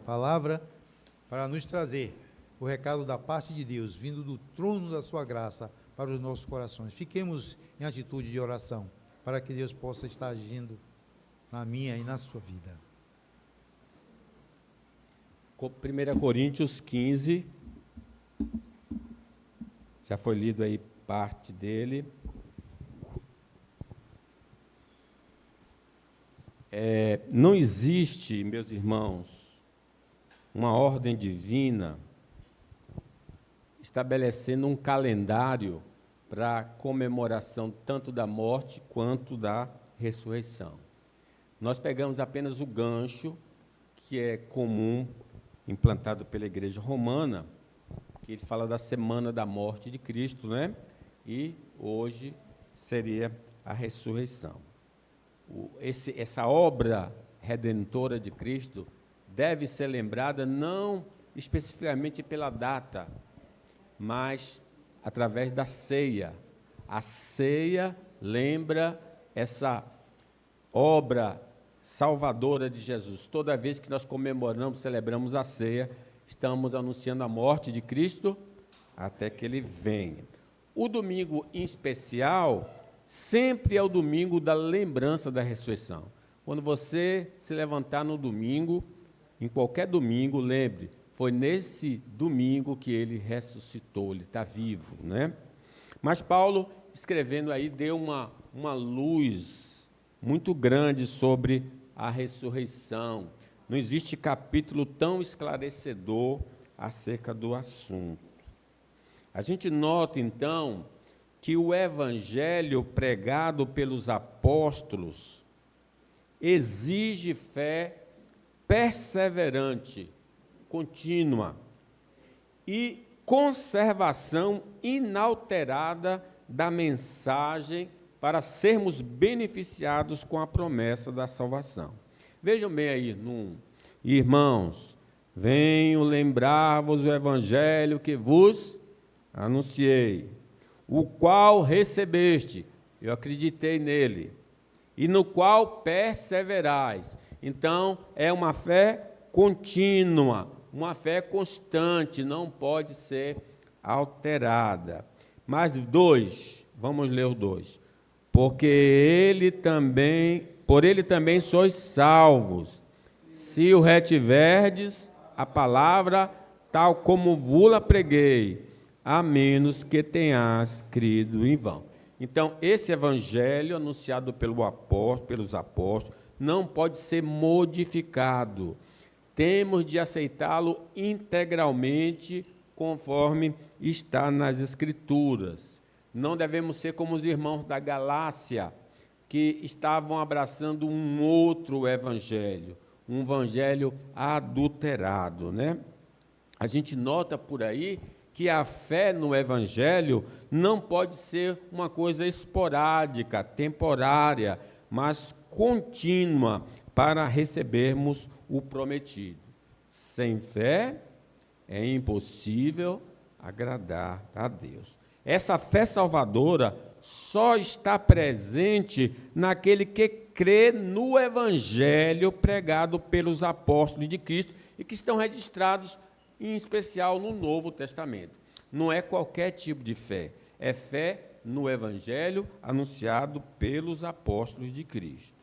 palavra para nos trazer o recado da parte de Deus, vindo do trono da sua graça para os nossos corações. Fiquemos em atitude de oração, para que Deus possa estar agindo na minha e na sua vida. 1 Coríntios 15, já foi lido aí parte dele. Não existe, meus irmãos, uma ordem divina estabelecendo um calendário para a comemoração tanto da morte quanto da ressurreição. Nós pegamos apenas o gancho que é comum, implantado pela Igreja Romana, que ele fala da semana da morte de Cristo, né? E hoje seria a ressurreição. Essa obra redentora de Cristo deve ser lembrada não especificamente pela data, mas através da ceia. A ceia lembra essa obra salvadora de Jesus. Toda vez que nós comemoramos, celebramos a ceia, estamos anunciando a morte de Cristo até que Ele venha. O domingo em especial sempre é o domingo da lembrança da ressurreição. Quando você se levantar no domingo, em qualquer domingo, lembre, foi nesse domingo que Ele ressuscitou, Ele está vivo, né? Mas Paulo, escrevendo aí, deu uma luz muito grande sobre a ressurreição. Não existe capítulo tão esclarecedor acerca do assunto. A gente nota, então, que o evangelho pregado pelos apóstolos exige fé perseverante, contínua e conservação inalterada da mensagem para sermos beneficiados com a promessa da salvação. Vejam bem aí, irmãos, venho lembrar-vos o evangelho que vos anunciei, o qual recebeste, eu acreditei nele, e no qual perseverais. Então, é uma fé contínua, uma fé constante, não pode ser alterada. Mas vamos ler o 2. Porque por ele também sois salvos, se o retiverdes a palavra tal como vos-la preguei, a menos que tenhas crido em vão. Então, esse evangelho anunciado pelos apóstolos não pode ser modificado. Temos de aceitá-lo integralmente, conforme está nas Escrituras. Não devemos ser como os irmãos da Galácia, que estavam abraçando um outro evangelho, um evangelho adulterado, né? A gente nota por aí que a fé no evangelho não pode ser uma coisa esporádica, temporária, mas contínua para recebermos o prometido. Sem fé é impossível agradar a Deus. Essa fé salvadora só está presente naquele que crê no evangelho pregado pelos apóstolos de Cristo e que estão registrados, em especial, no Novo Testamento. Não é qualquer tipo de fé, é fé no evangelho anunciado pelos apóstolos de Cristo.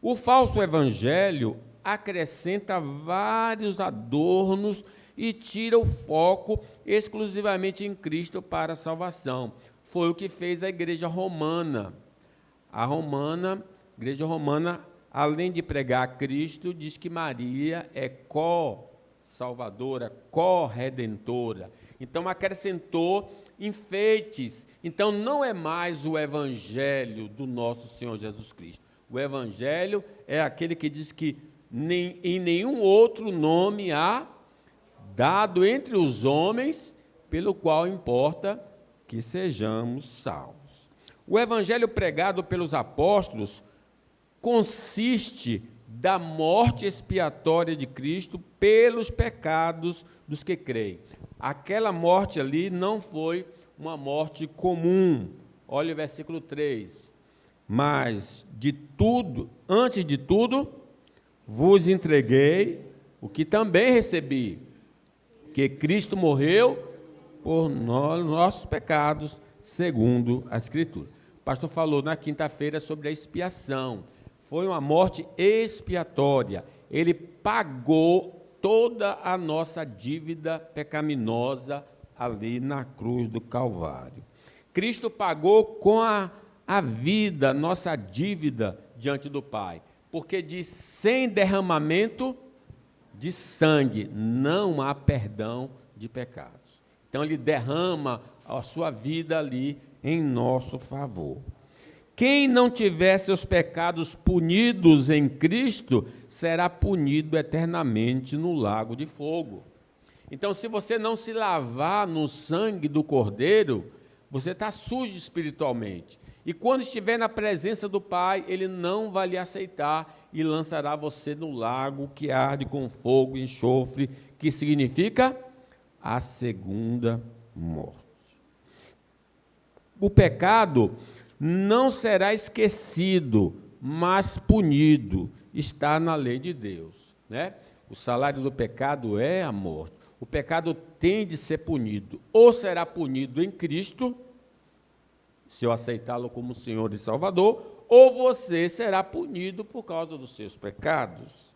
O falso evangelho acrescenta vários adornos e tira o foco exclusivamente em Cristo para a salvação. Foi o que fez a Igreja Romana. A Igreja Romana, além de pregar Cristo, diz que Maria é co-salvadora, co-redentora. Então, acrescentou enfeites. Então, não é mais o evangelho do nosso Senhor Jesus Cristo. O evangelho é aquele que diz que em nenhum outro nome há dado entre os homens, pelo qual importa que sejamos salvos. O evangelho pregado pelos apóstolos consiste da morte expiatória de Cristo pelos pecados dos que creem. Aquela morte ali não foi uma morte comum. Olha o versículo 3. Mas, antes de tudo, vos entreguei o que também recebi, que Cristo morreu por nossos pecados, segundo a Escritura. O pastor falou na quinta-feira sobre a expiação. Foi uma morte expiatória. Ele pagou toda a nossa dívida pecaminosa ali na cruz do Calvário. Cristo pagou com a vida, nossa dívida diante do Pai, porque diz: sem derramamento de sangue não há perdão de pecados. Então ele derrama a sua vida ali em nosso favor. Quem não tiver seus pecados punidos em Cristo, será punido eternamente no lago de fogo. Então, se você não se lavar no sangue do Cordeiro, você está sujo espiritualmente. E quando estiver na presença do Pai, Ele não vai lhe aceitar e lançará você no lago que arde com fogo e enxofre, que significa a segunda morte. O pecado não será esquecido, mas punido. Está na lei de Deus, né? O salário do pecado é a morte. O pecado tem de ser punido. Ou será punido em Cristo, se eu aceitá-lo como Senhor e Salvador, ou você será punido por causa dos seus pecados.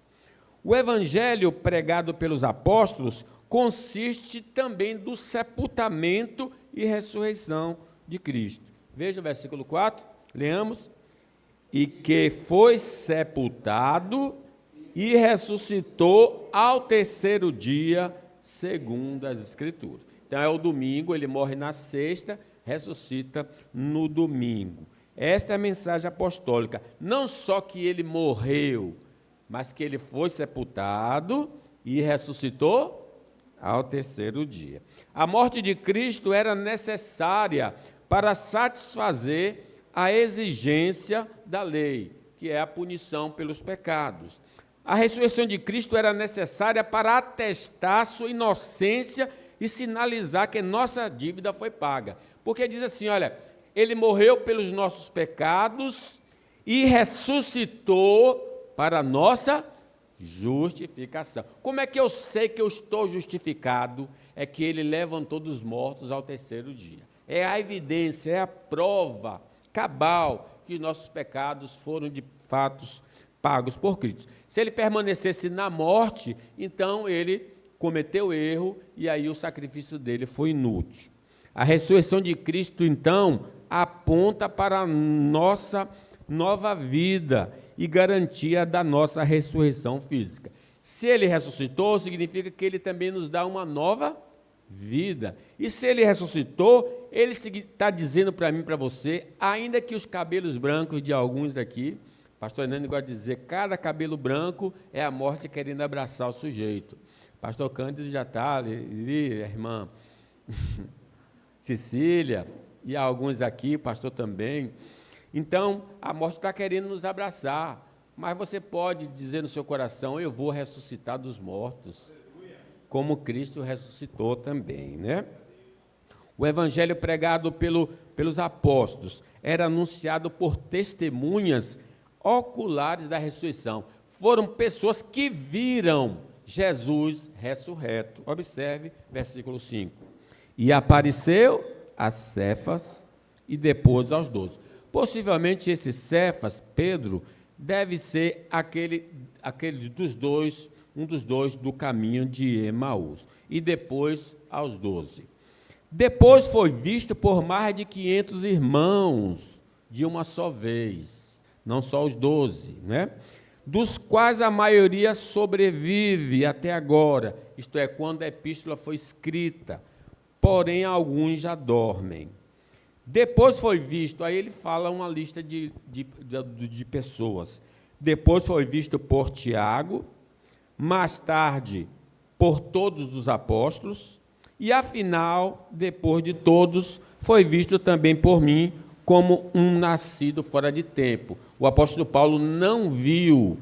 O evangelho pregado pelos apóstolos consiste também do sepultamento e ressurreição de Cristo. Veja o versículo 4, leamos. E que foi sepultado e ressuscitou ao terceiro dia, segundo as Escrituras. Então é o domingo, ele morre na sexta, ressuscita no domingo. Esta é a mensagem apostólica. Não só que ele morreu, mas que ele foi sepultado e ressuscitou ao terceiro dia. A morte de Cristo era necessária para satisfazer a exigência da lei, que é a punição pelos pecados. A ressurreição de Cristo era necessária para atestar sua inocência e sinalizar que nossa dívida foi paga. Porque diz assim, olha, ele morreu pelos nossos pecados e ressuscitou para a nossa justificação. Como é que eu sei que eu estou justificado? É que ele levantou dos mortos ao terceiro dia. É a evidência, é a prova cabal que nossos pecados foram de fato pagos por Cristo. Se ele permanecesse na morte, então ele cometeu erro e aí o sacrifício dele foi inútil. A ressurreição de Cristo, então, aponta para a nossa nova vida e garantia da nossa ressurreição física. Se ele ressuscitou, significa que ele também nos dá uma nova vida. E se ele ressuscitou, ele está dizendo para mim e para você, ainda que os cabelos brancos de alguns aqui, pastor Hernani gosta de dizer, cada cabelo branco é a morte querendo abraçar o sujeito. Pastor Cândido já está ali, a irmã Cecília, e alguns aqui, pastor também. Então, a morte está querendo nos abraçar, mas você pode dizer no seu coração, eu vou ressuscitar dos mortos, como Cristo ressuscitou também, né? O evangelho pregado pelos apóstolos era anunciado por testemunhas oculares da ressurreição. Foram pessoas que viram Jesus ressurreto. Observe, versículo 5. E apareceu a Cefas e depois aos 12. Possivelmente esse Cefas, Pedro, deve ser aquele dos dois, um dos dois do caminho de Emaús. E depois aos 12. Depois foi visto por mais de 500 irmãos de uma só vez, não só os 12, né? Dos quais a maioria sobrevive até agora, isto é, quando a epístola foi escrita, porém alguns já dormem. Depois foi visto, aí ele fala uma lista de pessoas. Depois foi visto por Tiago, mais tarde por todos os apóstolos, e afinal, depois de todos, foi visto também por mim como um nascido fora de tempo. O apóstolo Paulo não viu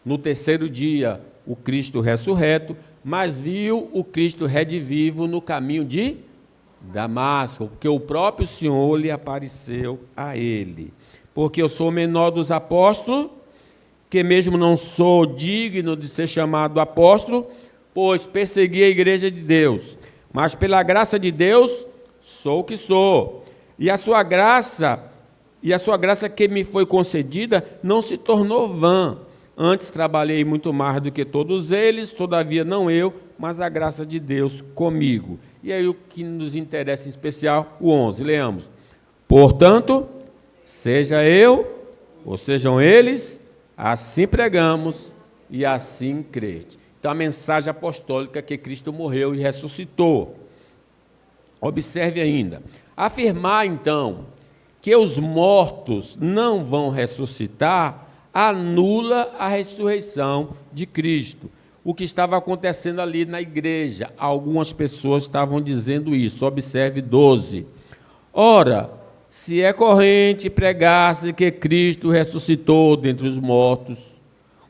no terceiro dia o Cristo ressurreto, mas viu o Cristo redivivo no caminho de Damasco, porque o próprio Senhor lhe apareceu a ele. Porque eu sou o menor dos apóstolos que mesmo não sou digno de ser chamado apóstolo, pois persegui a igreja de Deus, mas pela graça de Deus sou o que sou. E a sua graça que me foi concedida não se tornou vã. Antes trabalhei muito mais do que todos eles, todavia não eu, mas a graça de Deus comigo. E aí o que nos interessa em especial, o 11, leamos. Portanto, seja eu, ou sejam eles, assim pregamos e assim crede. Então a mensagem apostólica que Cristo morreu e ressuscitou. Observe ainda. Afirmar então que os mortos não vão ressuscitar anula a ressurreição de Cristo. O que estava acontecendo ali na igreja, algumas pessoas estavam dizendo isso. Observe 12. Ora, se é corrente pregar-se que Cristo ressuscitou dentre os mortos,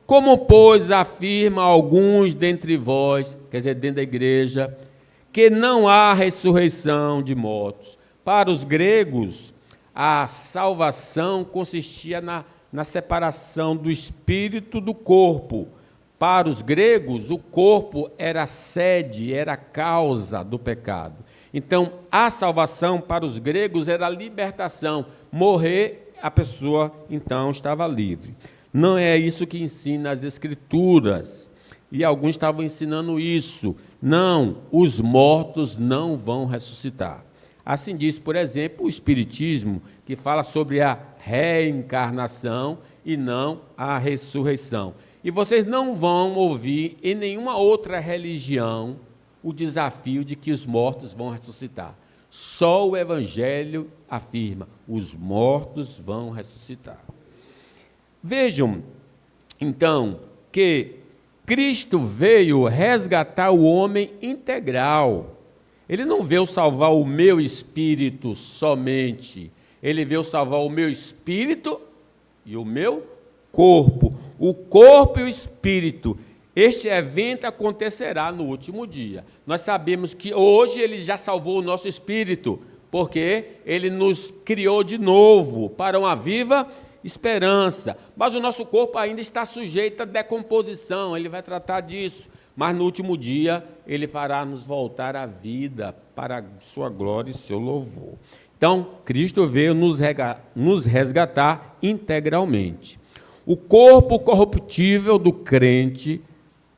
como, pois, afirma alguns dentre vós, quer dizer, dentro da igreja, que não há ressurreição de mortos? Para os gregos, a salvação consistia na separação do espírito do corpo. Para os gregos, o corpo era a sede, era a causa do pecado. Então, a salvação para os gregos era a libertação. Morrer, a pessoa, então, estava livre. Não é isso que ensina as Escrituras. E alguns estavam ensinando isso. Não, os mortos não vão ressuscitar. Assim diz, por exemplo, o Espiritismo, que fala sobre a reencarnação e não a ressurreição. E vocês não vão ouvir em nenhuma outra religião o desafio de que os mortos vão ressuscitar. Só o Evangelho afirma, os mortos vão ressuscitar. Vejam, então, que Cristo veio resgatar o homem integral. Ele não veio salvar o meu espírito somente. Ele veio salvar o meu espírito e o meu corpo. O corpo e o espírito. Este evento acontecerá no último dia. Nós sabemos que hoje ele já salvou o nosso espírito, porque ele nos criou de novo para uma viva esperança. Mas o nosso corpo ainda está sujeito à decomposição, ele vai tratar disso. Mas no último dia, ele fará nos voltar à vida para a sua glória e seu louvor. Então, Cristo veio nos resgatar integralmente. O corpo corruptível do crente,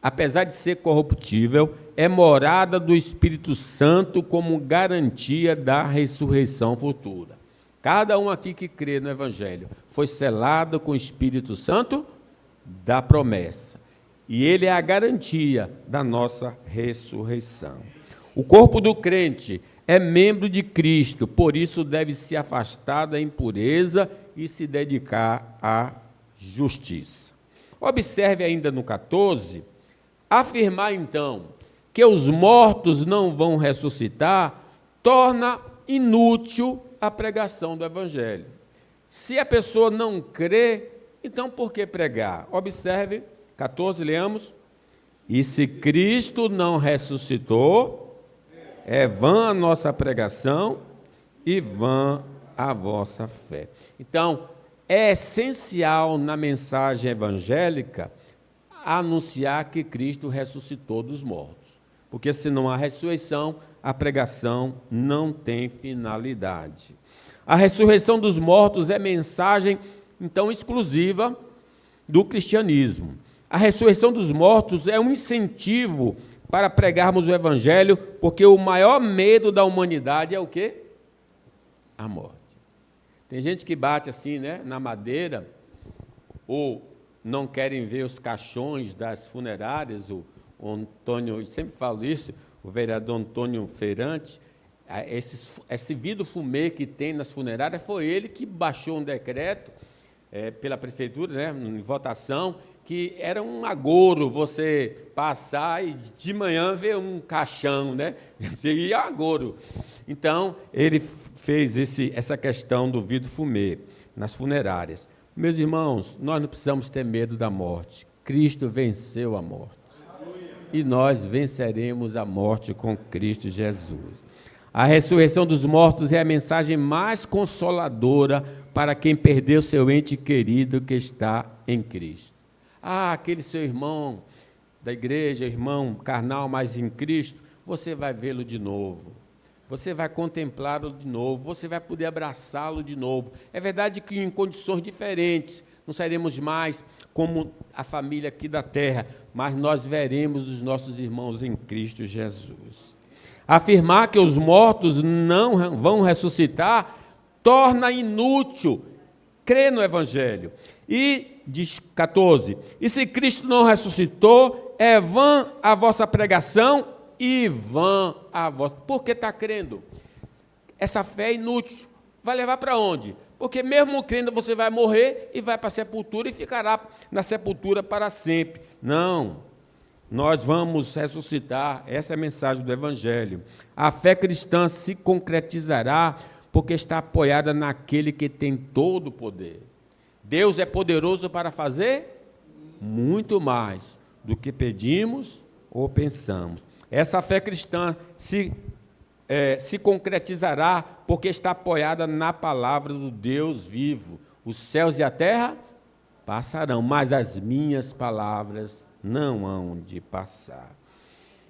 apesar de ser corruptível, é morada do Espírito Santo como garantia da ressurreição futura. Cada um aqui que crê no Evangelho foi selado com o Espírito Santo da promessa. E ele é a garantia da nossa ressurreição. O corpo do crente é membro de Cristo, por isso deve se afastar da impureza e se dedicar à justiça. Observe ainda no 14, afirmar então que os mortos não vão ressuscitar, torna inútil a pregação do Evangelho. Se a pessoa não crê, então por que pregar? Observe, 14, leamos. E se Cristo não ressuscitou, é vã a nossa pregação e vã a vossa fé. Então, é essencial na mensagem evangélica anunciar que Cristo ressuscitou dos mortos. Porque se não há ressurreição, a pregação não tem finalidade. A ressurreição dos mortos é mensagem, então, exclusiva do cristianismo. A ressurreição dos mortos é um incentivo para pregarmos o Evangelho, porque o maior medo da humanidade é o quê? A morte. Tem gente que bate assim, né, na madeira, ou não querem ver os caixões das funerárias. O Antônio, eu sempre falo isso, o vereador Antônio Feirante, esse vidro fumê que tem nas funerárias, foi ele que baixou um decreto pela prefeitura, né, em votação, que era um agouro você passar e de manhã ver um caixão, né? Seria agouro. Então, ele fez essa questão do vidro fumê nas funerárias. Meus irmãos, nós não precisamos ter medo da morte. Cristo venceu a morte. E nós venceremos a morte com Cristo Jesus. A ressurreição dos mortos é a mensagem mais consoladora para quem perdeu seu ente querido que está em Cristo. aquele seu irmão da igreja, irmão carnal, mas em Cristo, você vai vê-lo de novo. Você vai contemplá-lo de novo, você vai poder abraçá-lo de novo. É verdade que em condições diferentes, não seremos mais como a família aqui da terra, mas nós veremos os nossos irmãos em Cristo Jesus. Afirmar que os mortos não vão ressuscitar torna inútil crer no Evangelho. E, diz 14, e se Cristo não ressuscitou, é vã a vossa pregação e vã a vossa... Por que está crendo? Essa fé é inútil. Vai levar para onde? Porque mesmo crendo você vai morrer e vai para a sepultura e ficará na sepultura para sempre. Não, nós vamos ressuscitar. Essa é a mensagem do Evangelho. A fé cristã se concretizará porque está apoiada naquele que tem todo o poder. Deus é poderoso para fazer muito mais do que pedimos ou pensamos. Essa fé cristã se concretizará porque está apoiada na palavra do Deus vivo. Os céus e a terra passarão, mas as minhas palavras não hão de passar.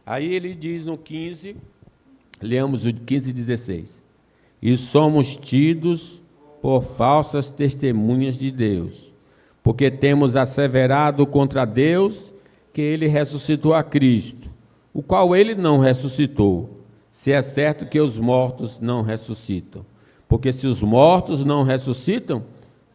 Aí ele diz no 15, leamos o 15 e 16. E somos tidos por falsas testemunhas de Deus, porque temos asseverado contra Deus que ele ressuscitou a Cristo, o qual ele não ressuscitou, se é certo que os mortos não ressuscitam. Porque se os mortos não ressuscitam,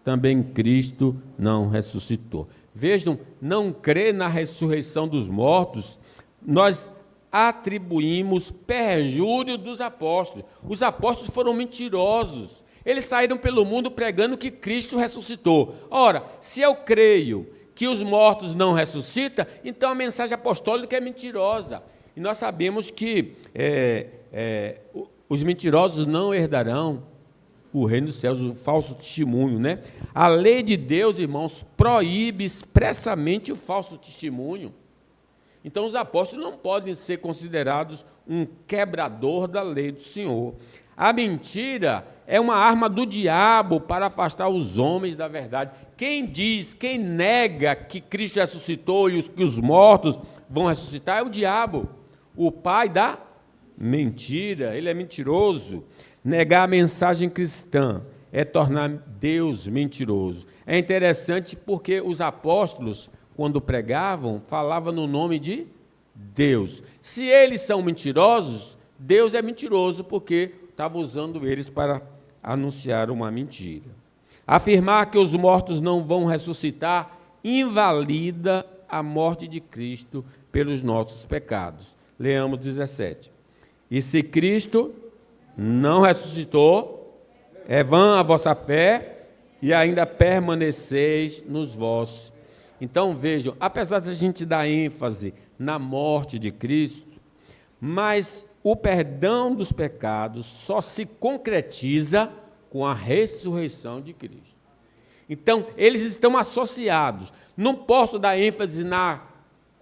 também Cristo não ressuscitou. Vejam, não crer na ressurreição dos mortos, nós atribuímos perjúrio dos apóstolos. Os apóstolos foram mentirosos. Eles saíram pelo mundo pregando que Cristo ressuscitou. Ora, se eu creio que os mortos não ressuscitam, então a mensagem apostólica é mentirosa. E nós sabemos que os mentirosos não herdarão o reino dos céus, o falso testemunho, né? A lei de Deus, irmãos, proíbe expressamente o falso testemunho. Então, os apóstolos não podem ser considerados um quebrador da lei do Senhor. A mentira é uma arma do diabo para afastar os homens da verdade. Quem diz, quem nega que Cristo ressuscitou e que os mortos vão ressuscitar é o diabo, o pai da mentira. Ele é mentiroso. Negar a mensagem cristã é tornar Deus mentiroso. É interessante porque os apóstolos, quando pregavam, falavam no nome de Deus. Se eles são mentirosos, Deus é mentiroso porque estava usando eles para anunciar uma mentira. Afirmar que os mortos não vão ressuscitar invalida a morte de Cristo pelos nossos pecados. Leamos 17. E se Cristo não ressuscitou, é vã a vossa fé e ainda permaneceis nos vossos. Então vejam, apesar de a gente dar ênfase na morte de Cristo, mas o perdão dos pecados só se concretiza com a ressurreição de Cristo. Então, eles estão associados. Não posso dar ênfase na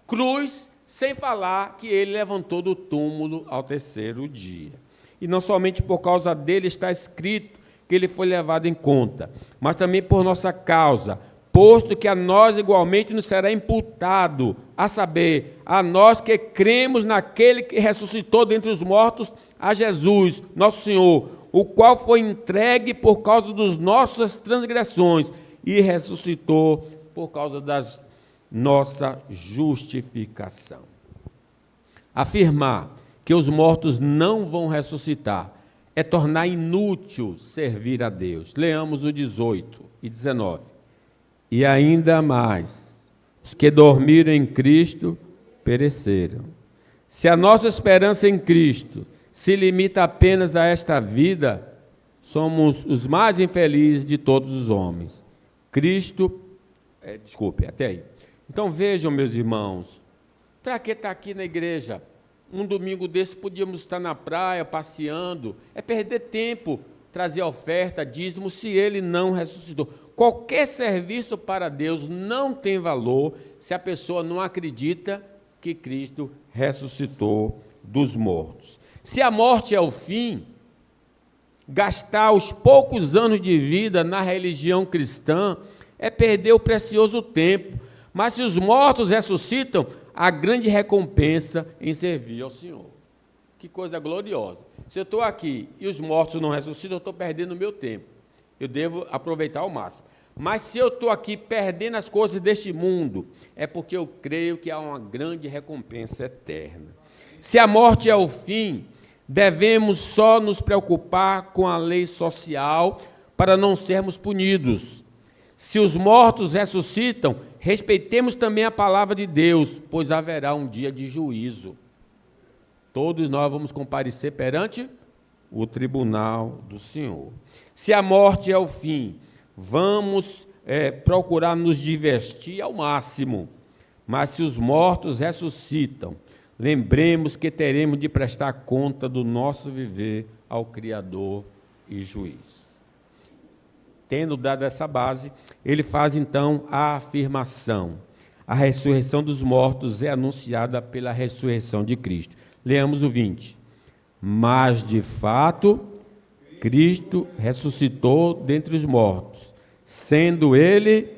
cruz sem falar que ele levantou do túmulo ao terceiro dia. E não somente por causa dele está escrito que ele foi levado em conta, mas também por nossa causa, posto que a nós igualmente nos será imputado, a saber, a nós que cremos naquele que ressuscitou dentre os mortos, a Jesus, nosso Senhor, o qual foi entregue por causa das nossas transgressões e ressuscitou por causa da nossa justificação. Afirmar que os mortos não vão ressuscitar é tornar inútil servir a Deus. Leamos o 18 e 19. E ainda mais, os que dormiram em Cristo pereceram. Se a nossa esperança em Cristo se limita apenas a esta vida, somos os mais infelizes de todos os homens. Até aí. Então vejam, meus irmãos, para que estar aqui na igreja? Um domingo desse podíamos estar na praia, passeando, é perder tempo, trazer oferta, dízimo, se ele não ressuscitou. Qualquer serviço para Deus não tem valor se a pessoa não acredita que Cristo ressuscitou dos mortos. Se a morte é o fim, gastar os poucos anos de vida na religião cristã é perder o precioso tempo. Mas se os mortos ressuscitam, há grande recompensa em servir ao Senhor. Que coisa gloriosa. Se eu estou aqui e os mortos não ressuscitam, eu estou perdendo o meu tempo. Eu devo aproveitar ao máximo. Mas se eu estou aqui perdendo as coisas deste mundo, é porque eu creio que há uma grande recompensa eterna. Se a morte é o fim, devemos só nos preocupar com a lei social para não sermos punidos. Se os mortos ressuscitam, respeitemos também a palavra de Deus, pois haverá um dia de juízo. Todos nós vamos comparecer perante o tribunal do Senhor. Se a morte é o fim, vamos procurar nos divertir ao máximo. Mas se os mortos ressuscitam, lembremos que teremos de prestar conta do nosso viver ao Criador e Juiz. Tendo dado essa base, ele faz então a afirmação. A ressurreição dos mortos é anunciada pela ressurreição de Cristo. Leamos o 20. Mas, de fato, Cristo ressuscitou dentre os mortos, sendo ele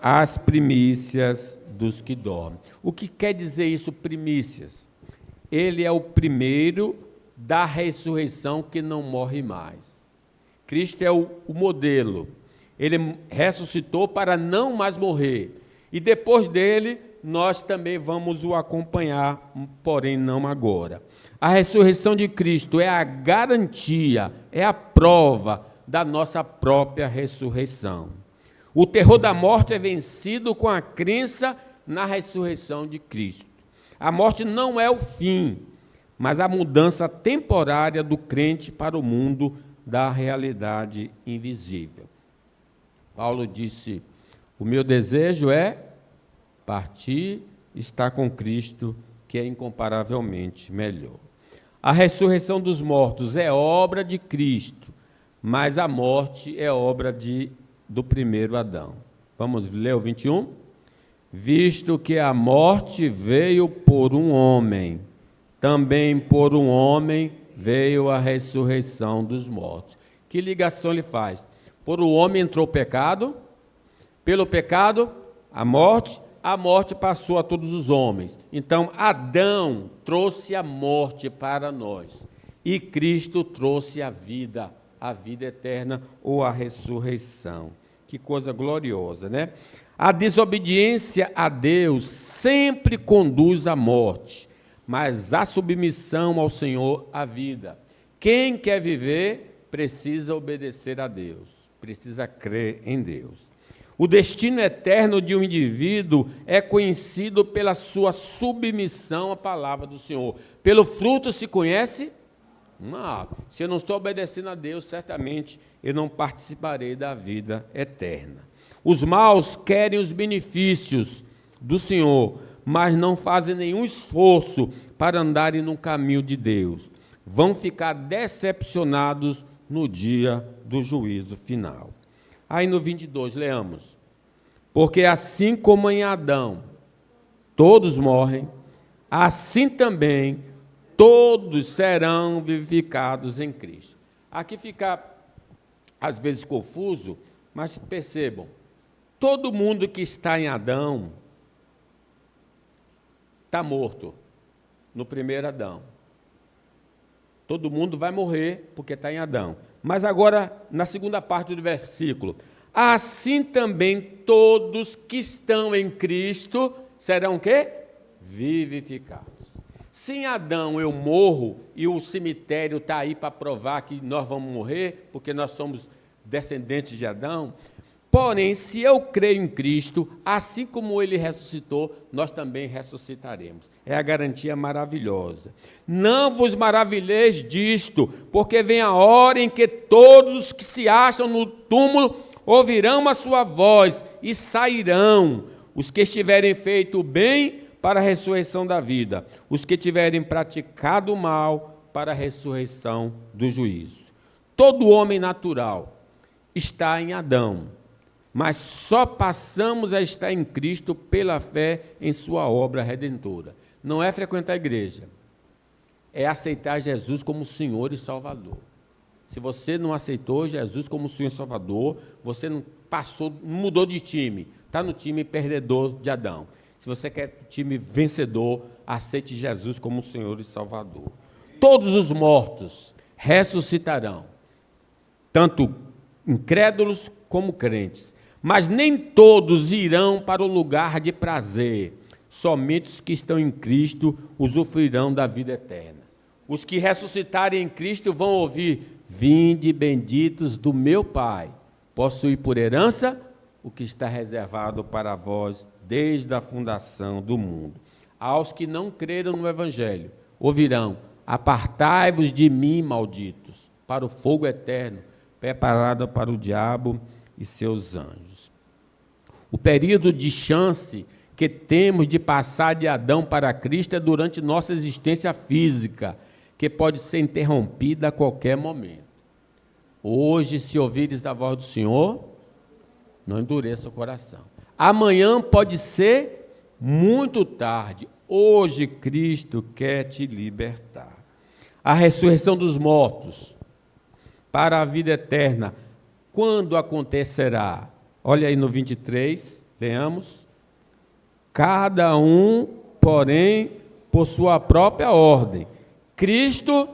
as primícias dos que dormem. O que quer dizer isso, primícias? Ele é o primeiro da ressurreição que não morre mais. Cristo é o modelo. Ele ressuscitou para não mais morrer. E depois dele, nós também vamos o acompanhar, porém não agora. A ressurreição de Cristo é a garantia, é a prova da nossa própria ressurreição. O terror da morte é vencido com a crença na ressurreição de Cristo. A morte não é o fim, mas a mudança temporária do crente para o mundo da realidade invisível. Paulo disse: o meu desejo é partir e estar com Cristo, que é incomparavelmente melhor. A ressurreição dos mortos é obra de Cristo, mas a morte é obra do primeiro Adão. Vamos ler o 21? Visto que a morte veio por um homem, também por um homem veio a ressurreição dos mortos. Que ligação ele faz? Por um homem entrou o pecado, pelo pecado, a morte passou a todos os homens. Então, Adão trouxe a morte para nós, e Cristo trouxe a vida eterna ou a ressurreição. Que coisa gloriosa, né? A desobediência a Deus sempre conduz à morte, mas a submissão ao Senhor, à vida. Quem quer viver, precisa obedecer a Deus, precisa crer em Deus. O destino eterno de um indivíduo é conhecido pela sua submissão à palavra do Senhor. Pelo fruto se conhece? Não. Se eu não estou obedecendo a Deus, certamente eu não participarei da vida eterna. Os maus querem os benefícios do Senhor, mas não fazem nenhum esforço para andarem no caminho de Deus. Vão ficar decepcionados no dia do juízo final. Aí no 22, leamos. Porque assim como em Adão todos morrem, assim também todos serão vivificados em Cristo. Aqui fica, às vezes, confuso, mas percebam, todo mundo que está em Adão está morto no primeiro Adão. Todo mundo vai morrer porque está em Adão. Mas agora, na segunda parte do versículo, assim também todos que estão em Cristo serão o quê? Vivificados. Se em Adão eu morro e o cemitério está aí para provar que nós vamos morrer, porque nós somos descendentes de Adão, porém, se eu creio em Cristo, assim como ele ressuscitou, nós também ressuscitaremos. É a garantia maravilhosa. Não vos maravilheis disto, porque vem a hora em que todos os que se acham no túmulo ouvirão a sua voz e sairão, os que estiverem feito o bem para a ressurreição da vida, os que tiverem praticado o mal para a ressurreição do juízo. Todo homem natural está em Adão, mas só passamos a estar em Cristo pela fé em sua obra redentora. Não é frequentar a igreja, é aceitar Jesus como Senhor e Salvador. Se você não aceitou Jesus como Senhor e Salvador, você não mudou de time, está no time perdedor de Adão. Se você quer time vencedor, aceite Jesus como Senhor e Salvador. Todos os mortos ressuscitarão, tanto incrédulos como crentes. Mas nem todos irão para o lugar de prazer. Somente os que estão em Cristo usufruirão da vida eterna. Os que ressuscitarem em Cristo vão ouvir: vinde benditos do meu Pai, possuir por herança o que está reservado para vós desde a fundação do mundo. Aos que não creram no Evangelho, ouvirão: apartai-vos de mim, malditos, para o fogo eterno, preparado para o diabo e seus anjos. O período de chance que temos de passar de Adão para Cristo é durante nossa existência física, que pode ser interrompida a qualquer momento. Hoje, se ouvires a voz do Senhor, não endureça o coração. Amanhã pode ser muito tarde. Hoje Cristo quer te libertar. A ressurreição dos mortos para a vida eterna, quando acontecerá? Olha aí no 23, leamos. Cada um, porém, por sua própria ordem. Cristo,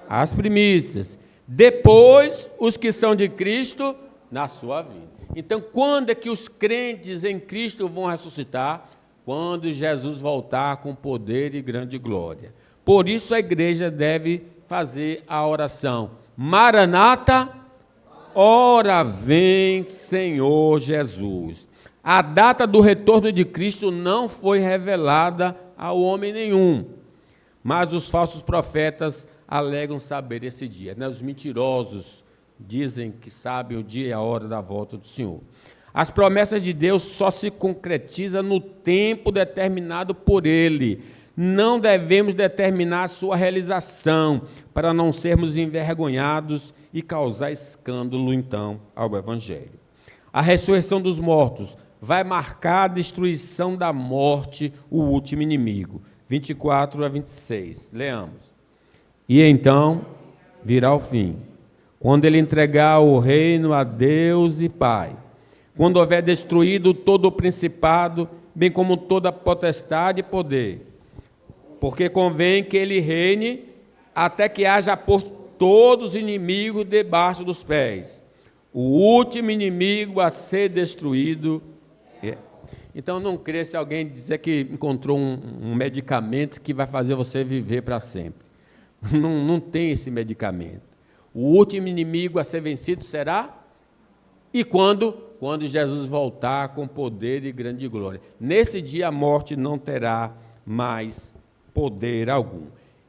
as primícias. Depois, os que são de Cristo, na sua vida. Então, quando é que os crentes em Cristo vão ressuscitar? Quando Jesus voltar com poder e grande glória. Por isso, a igreja deve fazer a oração: Maranata, ora vem, Senhor Jesus. A data do retorno de Cristo não foi revelada ao homem nenhum, mas os falsos profetas alegam saber esse dia. Os mentirosos dizem que sabem o dia e a hora da volta do Senhor. As promessas de Deus só se concretizam no tempo determinado por Ele. Não devemos determinar a sua realização para não sermos envergonhados e causar escândalo, então, ao Evangelho. A ressurreição dos mortos vai marcar a destruição da morte, o último inimigo. 24 a 26, leamos. E então virá o fim, quando ele entregar o reino a Deus e Pai, quando houver destruído todo o principado, bem como toda potestade e poder, porque convém que ele reine até que haja posto todos os inimigos debaixo dos pés. O último inimigo a ser destruído é. Então, não creia se alguém dizer que encontrou um medicamento que vai fazer você viver para sempre. Não tem esse medicamento. O último inimigo a ser vencido será? E quando? Quando Jesus voltar com poder e grande glória. Nesse dia a morte não terá mais poder algum.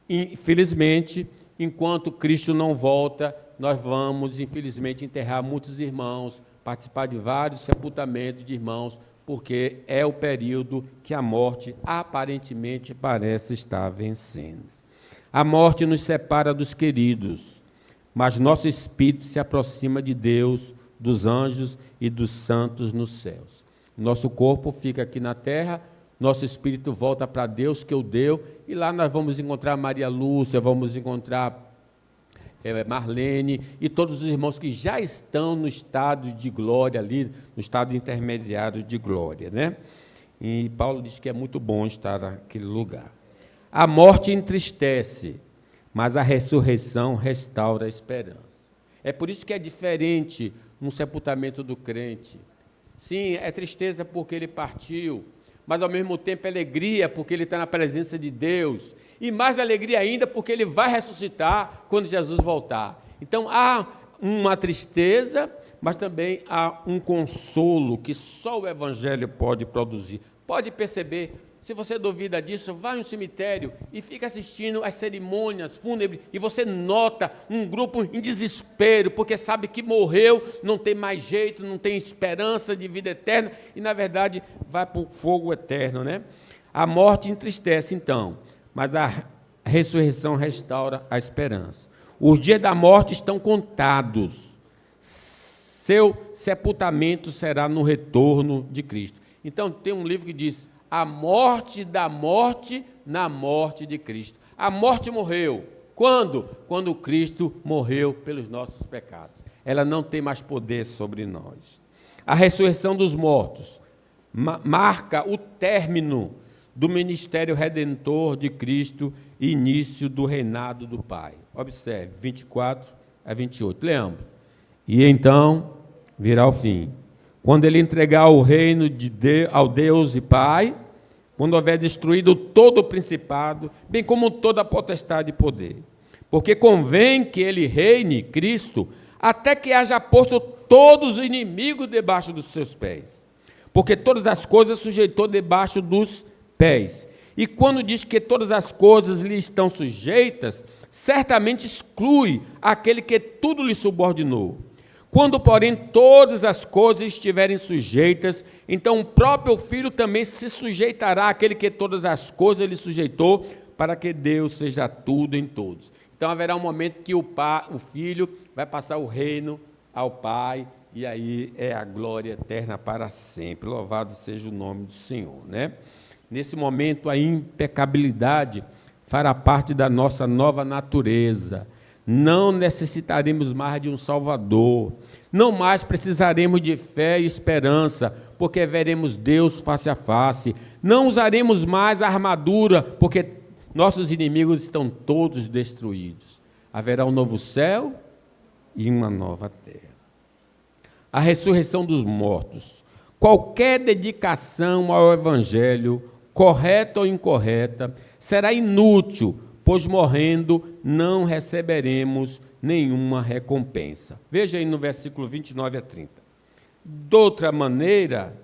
Infelizmente, enquanto Cristo não volta, nós vamos, infelizmente, enterrar muitos irmãos, participar de vários sepultamentos de irmãos, porque é o período que a morte aparentemente parece estar vencendo. A morte nos separa dos queridos, mas nosso espírito se aproxima de Deus, dos anjos e dos santos nos céus. Nosso corpo fica aqui na terra, nosso espírito volta para Deus que o deu, e lá nós vamos encontrar Maria Lúcia, vamos encontrar Marlene e todos os irmãos que já estão no estado de glória ali, no estado intermediário de glória, né? E Paulo diz que é muito bom estar naquele lugar. A morte entristece, mas a ressurreição restaura a esperança. É por isso que é diferente no sepultamento do crente. Sim, é tristeza porque ele partiu, mas ao mesmo tempo é alegria porque ele está na presença de Deus. E mais alegria ainda porque ele vai ressuscitar quando Jesus voltar. Então há uma tristeza, mas também há um consolo que só o Evangelho pode produzir. Pode perceber, se você duvida disso, vai no cemitério e fica assistindo às cerimônias fúnebres e você nota um grupo em desespero, porque sabe que morreu, não tem mais jeito, não tem esperança de vida eterna e, na verdade, vai para o fogo eterno, né? A morte entristece, então, mas a ressurreição restaura a esperança. Os dias da morte estão contados. Seu sepultamento será no retorno de Cristo. Então, tem um livro que diz: a morte da morte na morte de Cristo. A morte morreu. Quando? Quando Cristo morreu pelos nossos pecados. Ela não tem mais poder sobre nós. A ressurreição dos mortos marca o término do ministério redentor de Cristo e início do reinado do Pai. Observe, 24 a 28. Leamos. E então virá o fim, quando ele entregar o reino ao Deus e Pai, quando houver destruído todo o principado, bem como toda a potestade e poder. Porque convém que ele reine, Cristo, até que haja posto todos os inimigos debaixo dos seus pés. Porque todas as coisas sujeitou debaixo dos pés. E quando diz que todas as coisas lhe estão sujeitas, certamente exclui aquele que tudo lhe subordinou. Quando, porém, todas as coisas estiverem sujeitas, então o próprio Filho também se sujeitará àquele que todas as coisas lhe sujeitou, para que Deus seja tudo em todos. Então haverá um momento que o Filho vai passar o reino ao Pai, e aí é a glória eterna para sempre. Louvado seja o nome do Senhor, né? Nesse momento, a impecabilidade fará parte da nossa nova natureza. Não necessitaremos mais de um Salvador. Não mais precisaremos de fé e esperança, porque veremos Deus face a face. Não usaremos mais a armadura, porque nossos inimigos estão todos destruídos. Haverá um novo céu e uma nova terra. A ressurreição dos mortos. Qualquer dedicação ao Evangelho, correta ou incorreta, será inútil, pois morrendo não receberemos nenhuma recompensa. Veja aí no versículo 29 a 30. De outra maneira,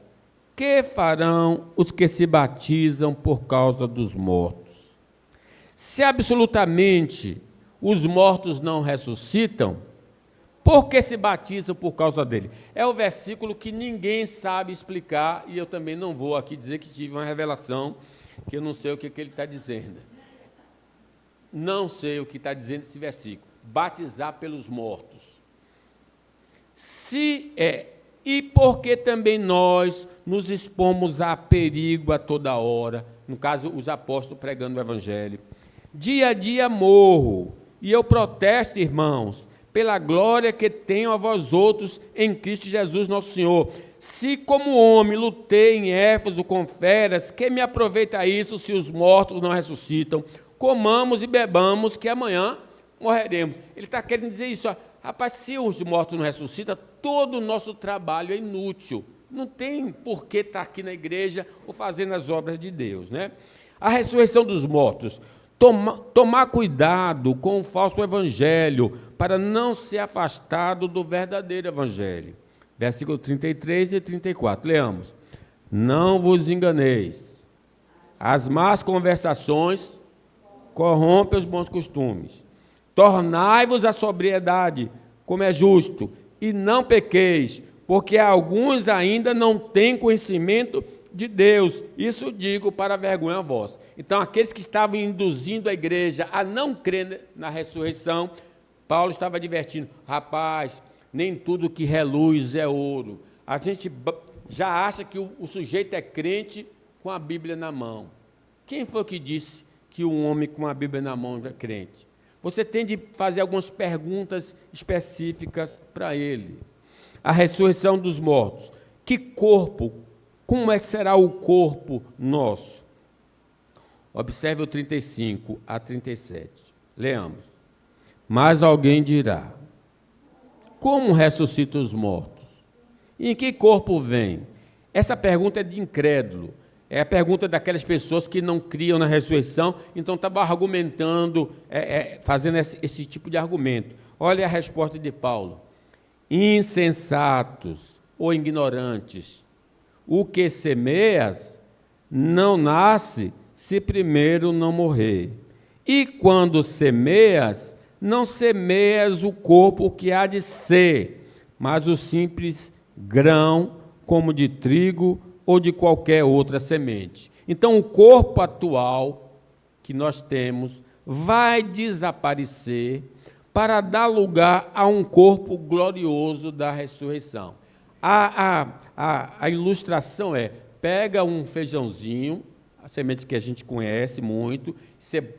que farão os que se batizam por causa dos mortos? Se absolutamente os mortos não ressuscitam, por que se batizam por causa dele? É o versículo que ninguém sabe explicar, e eu também não vou aqui dizer que tive uma revelação, que eu não sei o que ele está dizendo. Não sei o que está dizendo esse versículo. Batizar pelos mortos. E porque também nós nos expomos a perigo a toda hora, no caso, os apóstolos pregando o Evangelho. Dia a dia morro, e eu protesto, irmãos, pela glória que tenho a vós outros em Cristo Jesus nosso Senhor. Se como homem lutei em Éfeso com feras, que me aproveita isso se os mortos não ressuscitam? Comamos e bebamos, que amanhã morreremos. Ele está querendo dizer isso. Ó. Rapaz, se os mortos não ressuscitam, todo o nosso trabalho é inútil. Não tem por que estar aqui na igreja ou fazendo as obras de Deus, né? A ressurreição dos mortos. Tomar cuidado com o falso evangelho, para não ser afastado do verdadeiro evangelho. Versículo 33 e 34. Leamos. Não vos enganeis. As más conversações corrompem os bons costumes. Tornai-vos à sobriedade, como é justo, e não pequeis, porque alguns ainda não têm conhecimento de Deus. Isso digo para vergonha vossa. Então, aqueles que estavam induzindo a igreja a não crer na ressurreição, Paulo estava advertindo: rapaz, nem tudo que reluz é ouro. A gente já acha que o sujeito é crente com a Bíblia na mão. Quem foi que disse que um homem com a Bíblia na mão é crente? Você tem de fazer algumas perguntas específicas para ele. A ressurreição dos mortos. Que corpo? Como é que será o corpo nosso? Observe o 35 a 37. Leamos. Mas alguém dirá: como ressuscita os mortos? E em que corpo vem? Essa pergunta é de incrédulo. É a pergunta daquelas pessoas que não criam na ressurreição, então estavam argumentando, fazendo esse tipo de argumento. Olha a resposta de Paulo. Insensatos ou ignorantes, o que semeias não nasce se primeiro não morrer. E quando semeias, não semeias o corpo que há de ser, mas o simples grão, como de trigo ou de qualquer outra semente. Então, o corpo atual que nós temos vai desaparecer para dar lugar a um corpo glorioso da ressurreição. A ilustração é: pega um feijãozinho, a semente que a gente conhece muito, você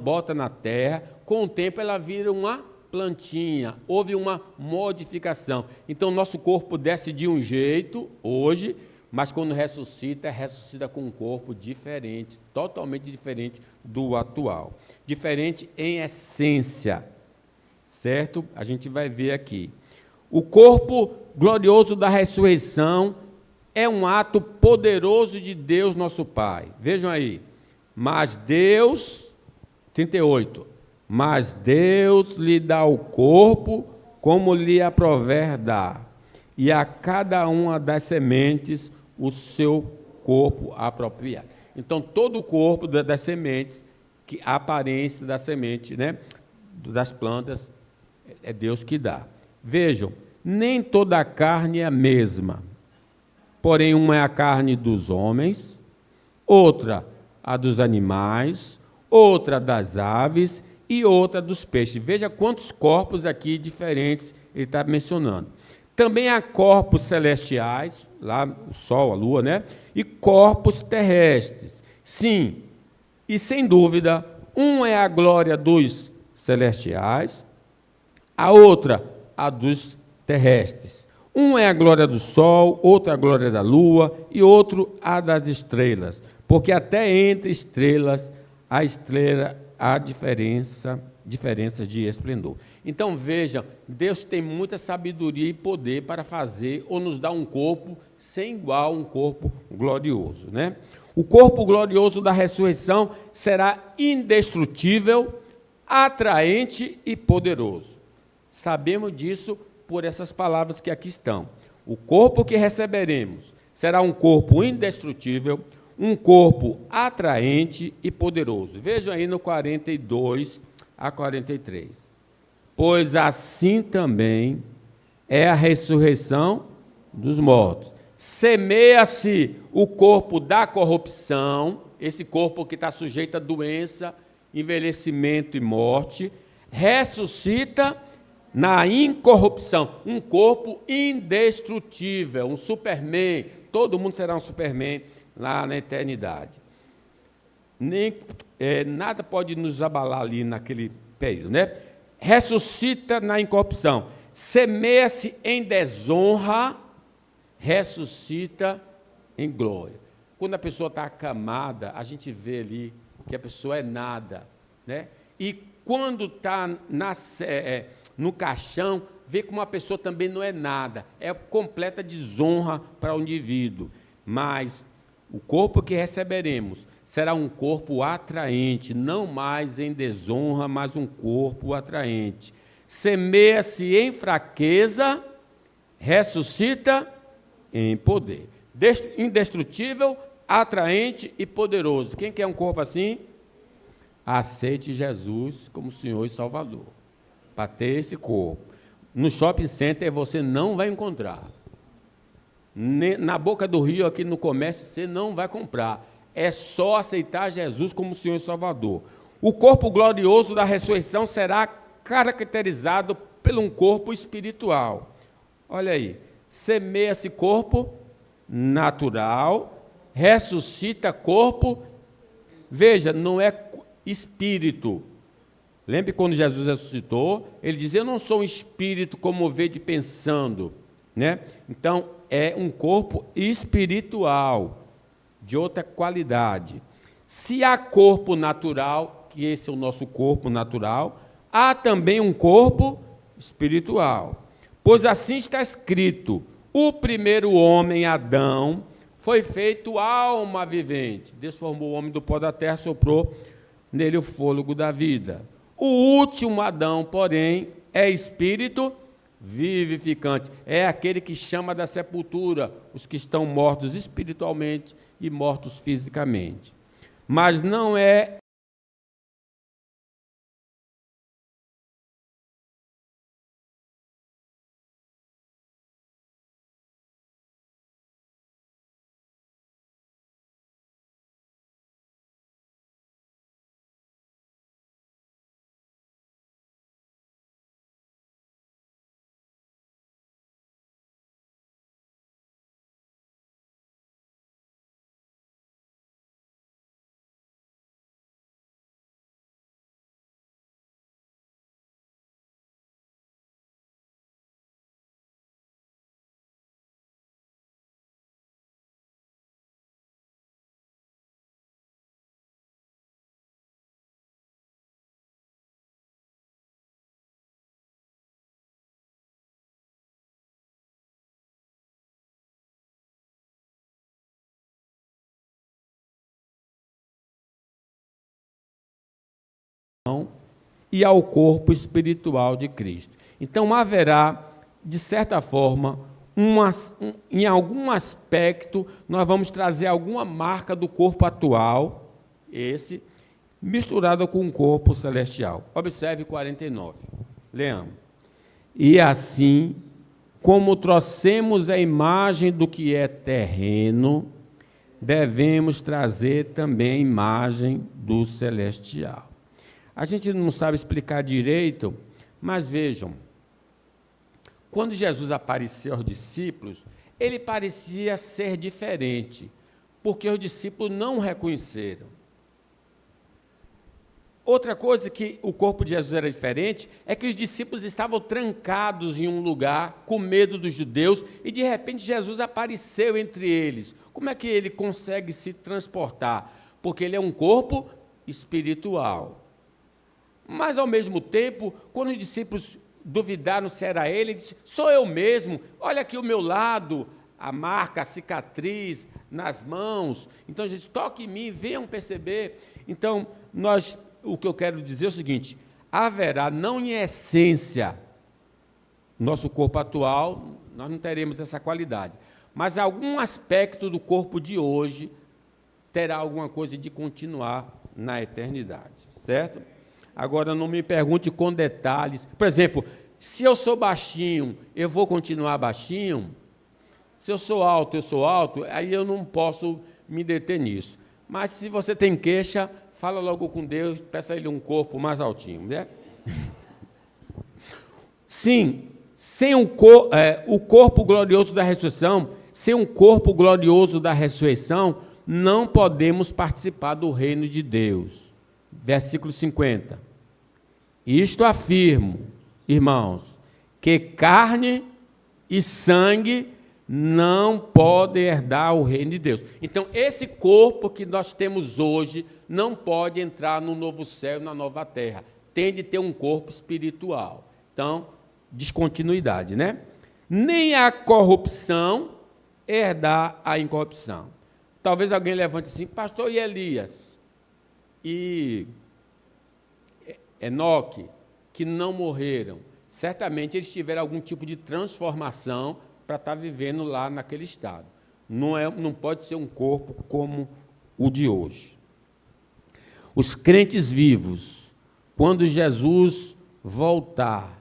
bota na terra, com o tempo ela vira uma plantinha, houve uma modificação. Então, nosso corpo desce de um jeito, hoje, mas quando ressuscita, ressuscita com um corpo diferente, totalmente diferente do atual. Diferente em essência, certo? A gente vai ver aqui. O corpo glorioso da ressurreição é um ato poderoso de Deus, nosso Pai. Vejam aí. Mas Deus, 38, mas Deus lhe dá o corpo como lhe aprover dar, e a cada uma das sementes o seu corpo apropriado. Então, todo o corpo das sementes, que a aparência da semente, né, das plantas, é Deus que dá. Vejam, nem toda a carne é a mesma, porém uma é a carne dos homens, outra a dos animais, outra das aves e outra dos peixes. Veja quantos corpos aqui diferentes ele está mencionando. Também há corpos celestiais, lá o sol, a lua, né? E corpos terrestres. Sim, e sem dúvida, um é a glória dos celestiais, a outra a dos terrestres. Um é a glória do sol, outra a glória da lua e outro a das estrelas. Porque até entre estrelas há diferença de esplendor. Então vejam, Deus tem muita sabedoria e poder para fazer ou nos dar um corpo sem igual, um corpo glorioso, né? O corpo glorioso da ressurreição será indestrutível, atraente e poderoso. Sabemos disso por essas palavras que aqui estão. O corpo que receberemos será um corpo indestrutível, um corpo atraente e poderoso. Vejam aí no 42 a 43. Pois assim também é a ressurreição dos mortos. Semeia-se o corpo da corrupção, esse corpo que está sujeito a doença, envelhecimento e morte, ressuscita na incorrupção, um corpo indestrutível, um Superman, todo mundo será um Superman lá na eternidade. Nada pode nos abalar ali naquele período, né? Ressuscita na incorrupção, semeia-se em desonra, ressuscita em glória. Quando a pessoa está acamada, a gente vê ali que a pessoa é nada, né? E quando está no caixão, vê como a pessoa também não é nada, é completa desonra para o indivíduo. Mas o corpo que receberemos será um corpo atraente, não mais em desonra, mas um corpo atraente. Semeia-se em fraqueza, ressuscita em poder. Indestrutível, atraente e poderoso. Quem quer um corpo assim? Aceite Jesus como Senhor e Salvador, para ter esse corpo. No shopping center você não vai encontrar. Na boca do rio, aqui no comércio, você não vai comprar. É só aceitar Jesus como Senhor e Salvador. O corpo glorioso da ressurreição será caracterizado por um corpo espiritual. Olha aí, semeia-se corpo natural, ressuscita corpo, veja, não é espírito. Lembre quando Jesus ressuscitou, ele dizia, eu não sou um espírito comovido e pensando, né? Então, é um corpo espiritual, de outra qualidade. Se há corpo natural, que esse é o nosso corpo natural, há também um corpo espiritual. Pois assim está escrito, o primeiro homem, Adão, foi feito alma vivente. Deus formou o homem do pó da terra, soprou nele o fôlego da vida. O último Adão, porém, é espírito vivificante. É aquele que chama da sepultura os que estão mortos espiritualmente e mortos fisicamente. Mas não é e ao corpo espiritual de Cristo. Então, haverá, de certa forma, em algum aspecto, nós vamos trazer alguma marca do corpo atual, esse, misturada com o corpo celestial. Observe 49. Leamos. E assim, como trouxemos a imagem do que é terreno, devemos trazer também a imagem do celestial. A gente não sabe explicar direito, mas vejam, quando Jesus apareceu aos discípulos, ele parecia ser diferente, porque os discípulos não o reconheceram. Outra coisa que o corpo de Jesus era diferente é que os discípulos estavam trancados em um lugar com medo dos judeus e de repente Jesus apareceu entre eles. Como é que ele consegue se transportar? Porque ele é um corpo espiritual. Mas ao mesmo tempo, quando os discípulos duvidaram se era ele disse, sou eu mesmo, olha aqui o meu lado, a marca, a cicatriz nas mãos. Então Jesus, toque em mim, venham perceber. Então, o que eu quero dizer é o seguinte, haverá, não em essência, nosso corpo atual, nós não teremos essa qualidade, mas algum aspecto do corpo de hoje terá alguma coisa de continuar na eternidade, certo? Agora, não me pergunte com detalhes. Por exemplo, se eu sou baixinho, eu vou continuar baixinho? Se eu sou alto, aí eu não posso me deter nisso. Mas se você tem queixa, fala logo com Deus, peça a Ele um corpo mais altinho, né? Sim, sem o corpo glorioso da ressurreição, sem um corpo glorioso da ressurreição, não podemos participar do reino de Deus. Versículo 50. Isto afirmo, irmãos, que carne e sangue não podem herdar o reino de Deus. Então, esse corpo que nós temos hoje não pode entrar no novo céu e na nova terra. Tem de ter um corpo espiritual. Então, descontinuidade, né? Nem a corrupção herdar a incorrupção. Talvez alguém levante assim, pastor, e Elias? E Enoque, que não morreram, certamente eles tiveram algum tipo de transformação para estar vivendo lá naquele estado. Não pode ser um corpo como o de hoje. Os crentes vivos, quando Jesus voltar,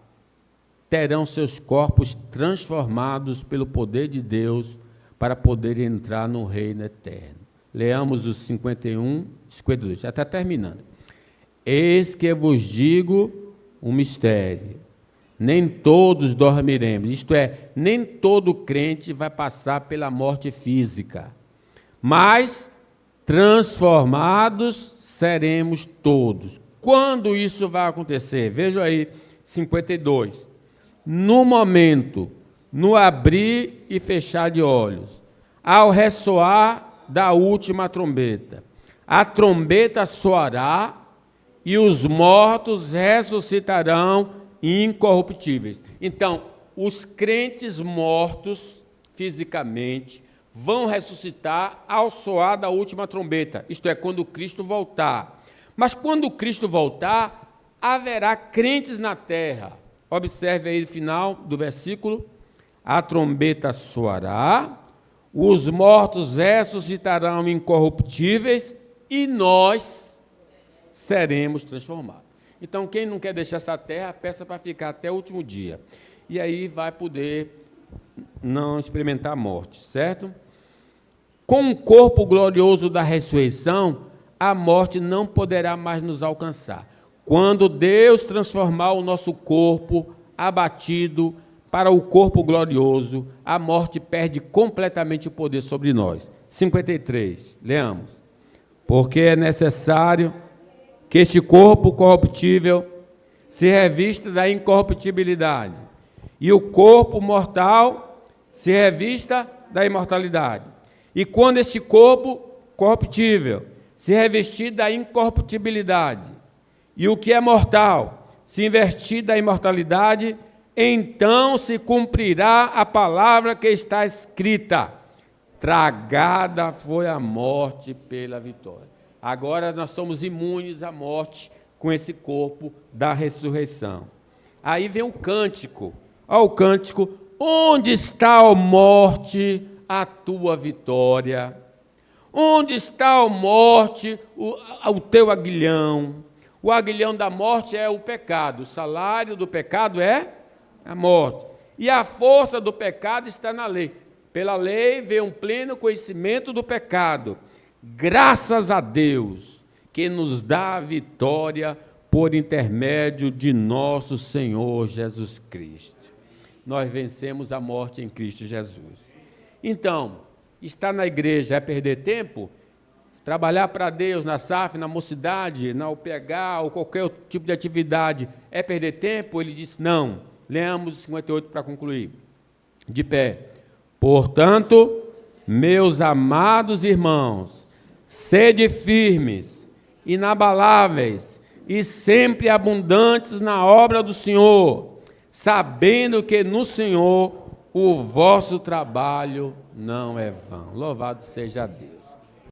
terão seus corpos transformados pelo poder de Deus para poder entrar no reino eterno. Leamos os 51, 52, já está terminando. Eis que vos digo um mistério, nem todos dormiremos, isto é, nem todo crente vai passar pela morte física, mas transformados seremos todos. Quando isso vai acontecer? Veja aí, 52. No momento, no abrir e fechar de olhos, ao ressoar da última trombeta, a trombeta soará e os mortos ressuscitarão incorruptíveis. Então, os crentes mortos fisicamente vão ressuscitar ao soar da última trombeta, isto é, quando Cristo voltar. Mas quando Cristo voltar, haverá crentes na terra. Observe aí o final do versículo. A trombeta soará, os mortos ressuscitarão incorruptíveis e nós seremos transformados. Então, quem não quer deixar essa terra, peça para ficar até o último dia. E aí vai poder não experimentar a morte, certo? Com o corpo glorioso da ressurreição, a morte não poderá mais nos alcançar. Quando Deus transformar o nosso corpo abatido para o corpo glorioso, a morte perde completamente o poder sobre nós. 53, leamos. Porque é necessário que este corpo corruptível se revista da incorruptibilidade, e o corpo mortal se revista da imortalidade. E quando este corpo corruptível se revestir da incorruptibilidade, e o que é mortal se investir da imortalidade, então se cumprirá a palavra que está escrita: tragada foi a morte pela vitória. Agora nós somos imunes à morte, com esse corpo da ressurreição. Aí vem o cântico. Olha o cântico. Onde está, ó morte, a tua vitória? Onde está, ó morte, o teu aguilhão? O aguilhão da morte é o pecado. O salário do pecado é a morte. E a força do pecado está na lei. Pela lei vem um pleno conhecimento do pecado. Graças a Deus, que nos dá a vitória por intermédio de nosso Senhor Jesus Cristo. Nós vencemos a morte em Cristo Jesus. Então, estar na igreja é perder tempo? Trabalhar para Deus na SAF, na mocidade, na UPH ou qualquer outro tipo de atividade é perder tempo? Ele disse não. Leamos o 58 para concluir. De pé. Portanto, meus amados irmãos, sede firmes, inabaláveis e sempre abundantes na obra do Senhor, sabendo que no Senhor o vosso trabalho não é vão. Louvado seja Deus.